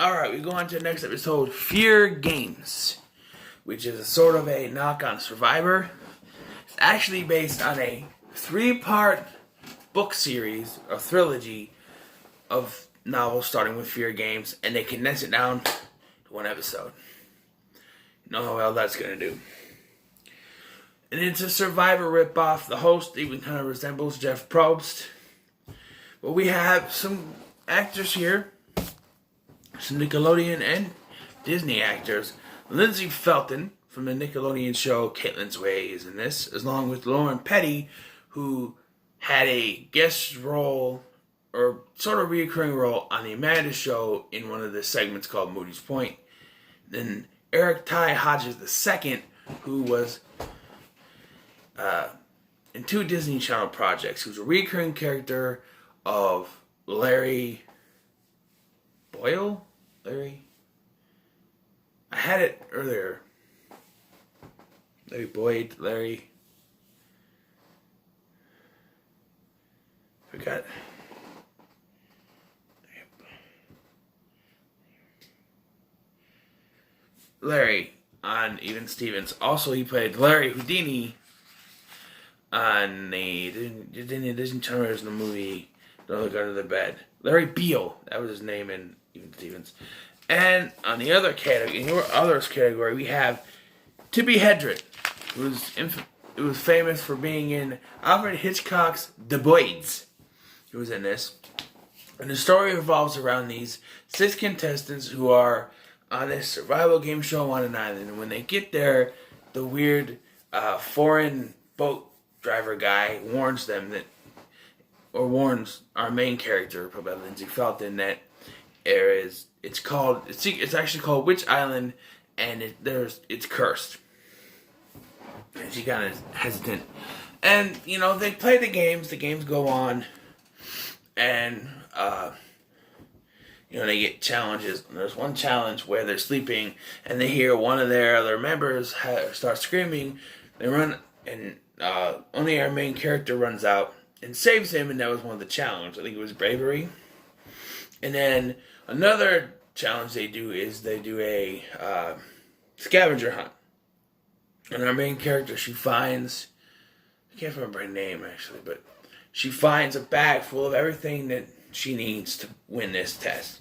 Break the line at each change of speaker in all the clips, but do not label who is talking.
Alright, we go on to the next episode, Fear Games, which is a sort of a knock on Survivor. It's actually based on a 3-part book series, or trilogy, of novels starting with Fear Games, and they condense it down to one episode. You know how well that's going to do. And it's a Survivor ripoff. The host even kind of resembles Jeff Probst. But we have some actors here, some Nickelodeon and Disney actors. Lindsay Felton from the Nickelodeon show Caitlin's Way is in this, along with Lauren Petty, who had a guest role or sort of reoccurring role on the Amanda Show in one of the segments called Moody's Point. Then Eric Ty Hodges II, who was in 2 Disney Channel projects, who's a recurring character of Larry Boyle? Larry? I had it earlier. Larry Boyd, Larry. Forgot. Larry on Even Stevens. Also, he played Larry Houdini on the Disney Channel in the movie Don't Look Under the Bed. Larry Beale, that was his name in Even Stevens. And on the other category, in your others category, we have Tippi Hedren, who was famous for being in Alfred Hitchcock's The Boys. He was in this. And the story revolves around these 6 contestants who are on this survival game show on an island. And when they get there, the weird foreign boat driver guy warns them that, or warns our main character, played by Lindsay Felton, that it's actually called Witch Island, and it's cursed. And she kind of hesitant. And, they play the games go on, and, they get challenges. And there's one challenge where they're sleeping, and they hear one of their other members start screaming. They run, and only our main character runs out and saves him, and that was one of the challenges. I think it was bravery. And then another challenge they do is they do a scavenger hunt. And our main character, she finds, I can't remember her name actually, but she finds a bag full of everything that she needs to win this test.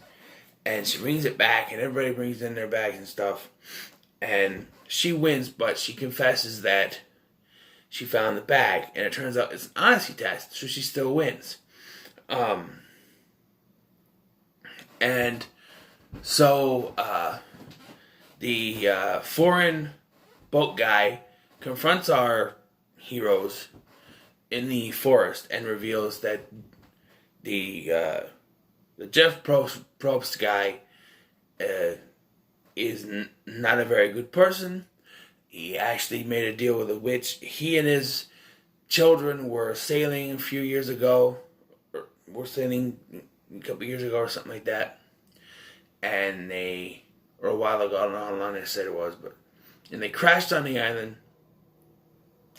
And she brings it back, and everybody brings in their bags and stuff. And she wins, but she confesses that she found the bag. And it turns out it's an honesty test, so she still wins. And so the foreign boat guy confronts our heroes in the forest and reveals that the Jeff Probst guy is not a very good person. He actually made a deal with a witch. He and his children were sailing a few years ago, or were sailing a couple years ago or something like that. And or a while ago, I don't know how long they said it was, and they crashed on the island.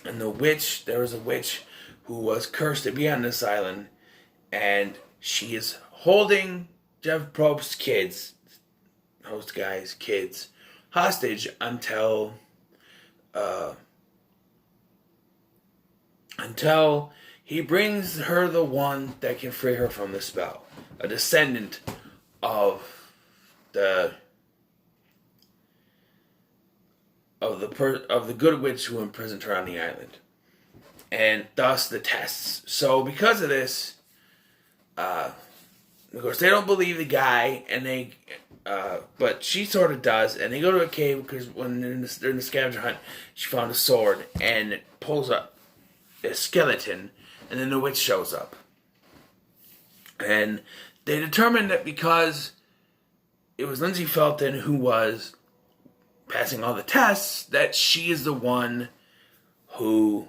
And there was a witch who was cursed to be on this island, and she is holding Jeff Probst's kids, host guy's kids, hostage until he brings her the one that can free her from the spell, a descendant of the good witch who imprisoned her on the island, and thus the tests. So because of this, of course they don't believe the guy, and but she sort of does, and they go to a cave because when they're in the scavenger hunt, she found a sword and it pulls up a skeleton, and then the witch shows up, and they determined that because it was Lindsay Felton who was passing all the tests, that she is the one who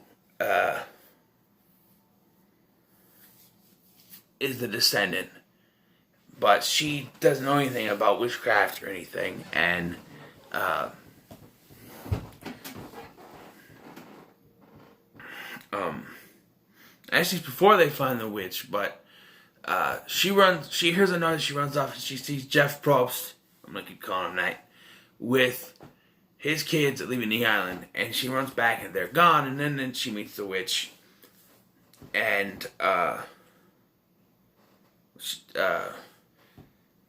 is the descendant. But she doesn't know anything about witchcraft or anything, and actually it's before they find the witch, but she hears a noise, she runs off, and she sees Jeff Probst I'm gonna keep calling him that, with his kids leaving the island, and she runs back and they're gone, and then she meets the witch, and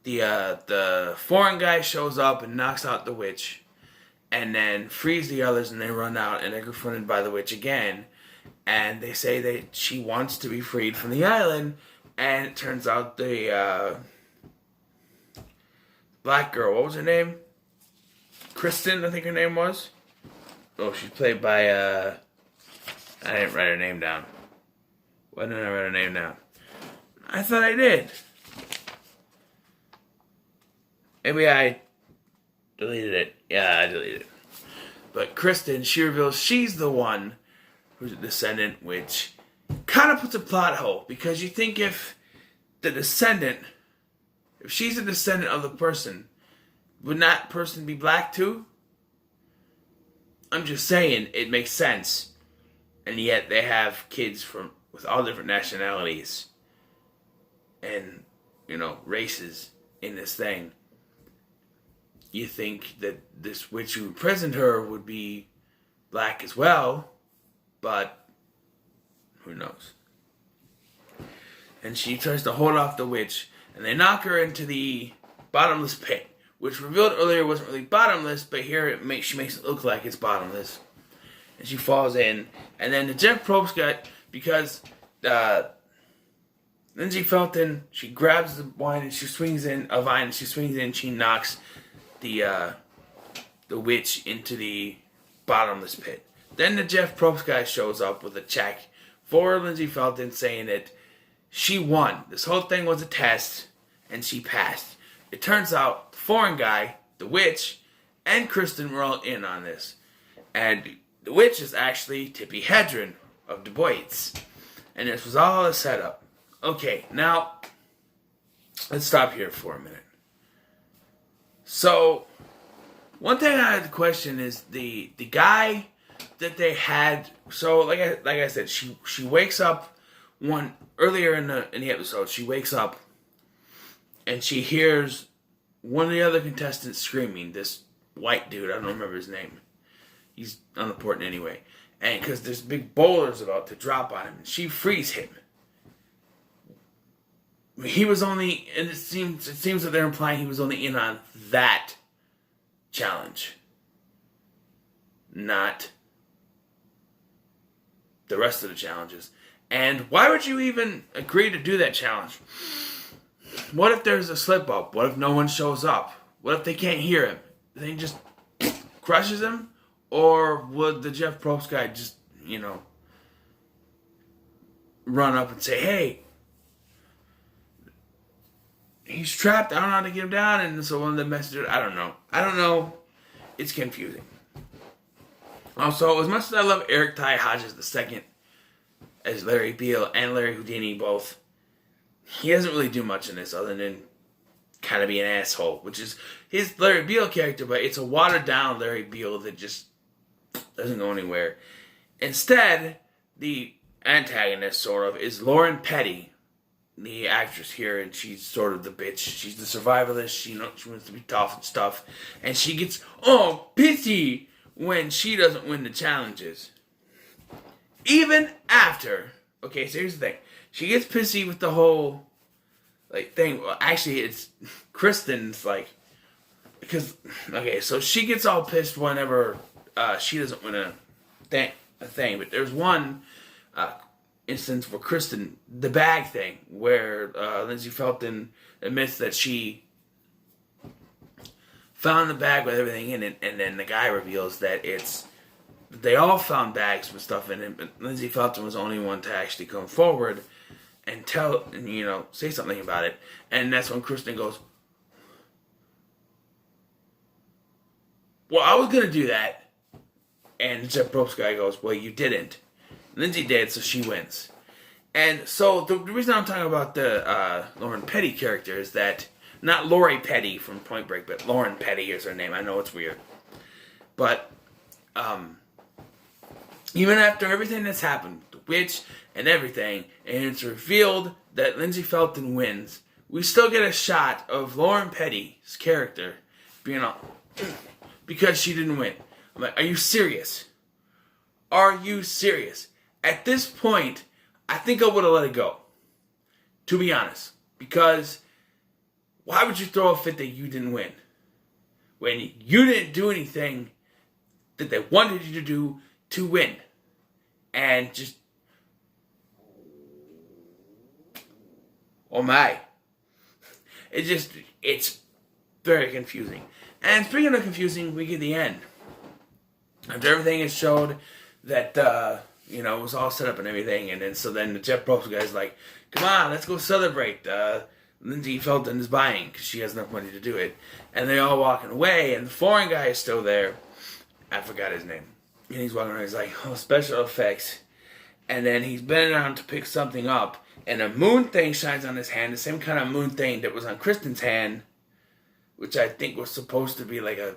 the foreign guy shows up and knocks out the witch, and then frees the others, and they run out, and they're confronted by the witch again, and they say that she wants to be freed from the island, and it turns out the black girl, what was her name? Kristen, I think her name was. Oh, she's played by, I didn't write her name down. Why didn't I write her name down? I thought I did. Maybe I deleted it. Yeah, I deleted it. But Kristen, she reveals she's the one who's a descendant, which kind of puts a plot hole. Because you think if she's a descendant of the person, would that person be black too? I'm just saying, it makes sense. And yet they have kids with all different nationalities and, races in this thing. You think that this witch who imprisoned her would be black as well, but who knows? And she tries to hold off the witch, and they knock her into the bottomless pit, which revealed earlier wasn't really bottomless, but here she makes it look like it's bottomless. And she falls in, and then the Jeff Probst got, because Lindsay Felton, she grabs the wine and she swings in a vine, and she knocks the witch into the bottomless pit. Then the Jeff Probst guy shows up with a check for Lindsay Felton saying that she won. This whole thing was a test, and she passed. It turns out the foreign guy, the witch, and Kristen were all in on this. And the witch is actually Tippi Hedren of Du Bois. And this was all a setup. Okay, now, let's stop here for a minute. So, one thing I had to question is the guy that they had. So, like I said, she wakes up earlier in the episode. She wakes up and she hears one of the other contestants screaming. This white dude, I don't remember his name. He's unimportant anyway. And because there's big boulders about to drop on him, and she frees him. He was only, and it seems that they're implying he was only in on that challenge, not the rest of the challenges. And why would you even agree to do that challenge? What if there's a slip up? What if no one shows up? What if they can't hear him? Then he just crushes him? Or would the Jeff Probst guy just, run up and say, hey, he's trapped, I don't know how to get him down, and so one of the messengers, I don't know. It's confusing. Also, as much as I love Eric Ty Hodges II as Larry Beale and Larry Houdini both, he doesn't really do much in this other than kind of be an asshole, which is his Larry Beale character, but it's a watered down Larry Beale that just doesn't go anywhere. Instead, the antagonist, sort of, is Lauren Petty, the actress here, and she's sort of the bitch. She's the survivalist. She wants to be tough and stuff, and she gets pissy when she doesn't win the challenges. Even after, okay, so here's the thing. She gets pissy with the whole thing. Well, actually, it's Kristen's because so she gets all pissed whenever she doesn't win a thing. But there's one instance where Kristen, the bag thing, where Lindsay Felton admits that she found the bag with everything in it, and then the guy reveals that they all found bags with stuff in it, but Lindsay Felton was the only one to actually come forward and say something about it. And that's when Kristen goes, well, I was going to do that. And Jeff Probst guy goes, well, you didn't. Lindsay did, so she wins. And so the reason I'm talking about the Lauren Petty character is that, not Lori Petty from Point Break, but Lauren Petty is her name. I know it's weird. But even after everything that's happened, the witch and everything, and it's revealed that Lindsay Felton wins, we still get a shot of Lauren Petty's character being all, because she didn't win. I'm like, are you serious? Are you serious? At this point, I think I would have let it go. To be honest. Because why would you throw a fit that you didn't win? When you didn't do anything that they wanted you to do to win. And just... oh my. It's very confusing. And speaking of confusing, we get the end. After everything is showed that, it was all set up and everything, and then the Jeff Probst guy's like, come on, let's go celebrate. Lindsay Felton is buying because she has enough money to do it. And they're all walking away, and the foreign guy is still there. I forgot his name. And he's walking around, he's like, oh, special effects. And then he's bending down to pick something up, and a moon thing shines on his hand, the same kind of moon thing that was on Kristen's hand, which I think was supposed to be like a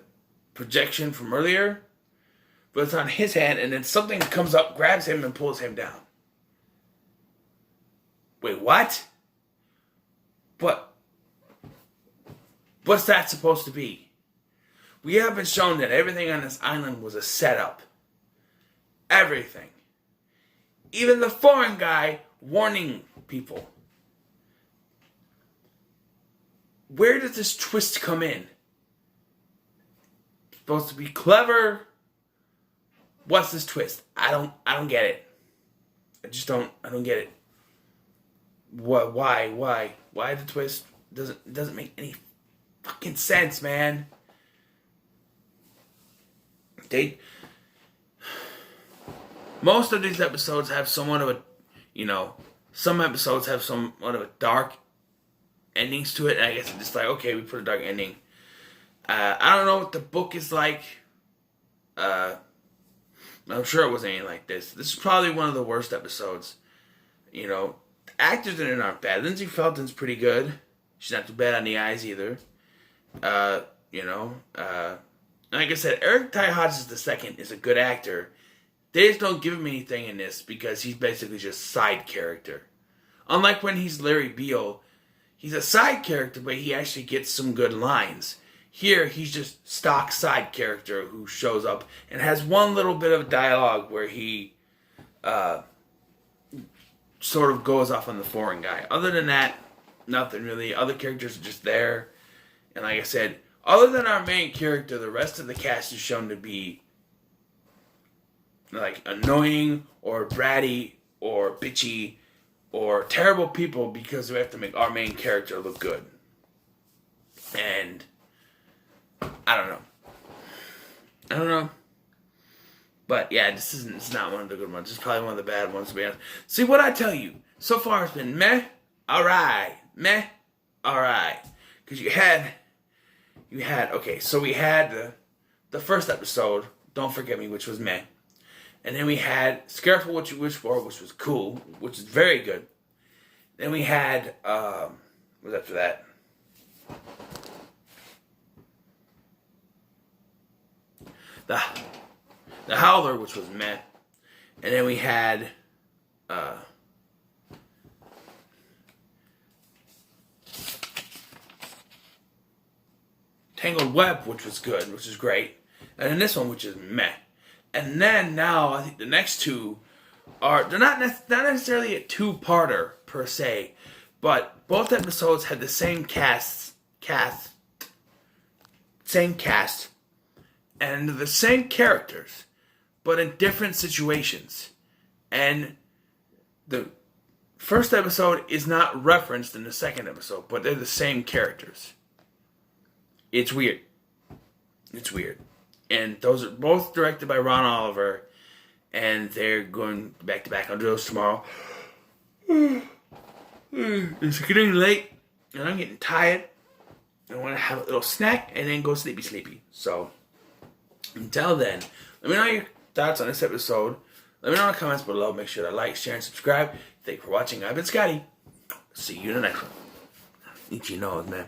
projection from earlier. But it's on his hand, and then something comes up, grabs him, and pulls him down. Wait, what? What's that supposed to be? We have been shown that everything on this island was a setup. Everything. Even the foreign guy warning people. Where does this twist come in? It's supposed to be clever. What's this twist? I don't get it. I don't get it. Why the twist doesn't make any fucking sense, man. Most of these episodes have somewhat of a, some episodes have somewhat of a dark endings to it, and I guess it's just like, okay, we put a dark ending. I don't know what the book is like. I'm sure it wasn't anything like this. This is probably one of the worst episodes. The actors in it aren't bad. Lindsay Felton's pretty good. She's not too bad on the eyes either. Like I said, Eric Ty Hodges II is a good actor. They just don't give him anything in this because he's basically just side character. Unlike when he's Larry Beale, he's a side character, but he actually gets some good lines. Here, he's just stock side character who shows up and has one little bit of dialogue where he sort of goes off on the foreign guy. Other than that, nothing really. Other characters are just there. And like I said, other than our main character, the rest of the cast is shown to be like annoying or bratty or bitchy or terrible people because we have to make our main character look good. And I don't know. But yeah, it's not one of the good ones. It's probably one of the bad ones, to be honest. See, what I tell you, so far it's been meh, alright. Meh, alright. Because you had, okay, so we had the first episode, Don't Forget Me, which was meh. And then we had Scareful What You Wish For, which was cool, which is very good. Then we had, what was after that? The Howler, which was meh. And then we had Tangled Web, which was good, which is great. And then this one, which is meh. And then now, I think the next two they're not necessarily a two-parter, per se. But both episodes had the same cast, and the same characters, but in different situations. And the first episode is not referenced in the second episode, but they're the same characters. It's weird. And those are both directed by Ron Oliver, and they're going back to back. I'll do those tomorrow. It's getting late, and I'm getting tired. I want to have a little snack and then go sleepy. So, until then, let me know your thoughts on this episode. Let me know in the comments below. Make sure to like, share, and subscribe. Thank you for watching. I've been Scotty. See you in the next one. Eat your nose, man.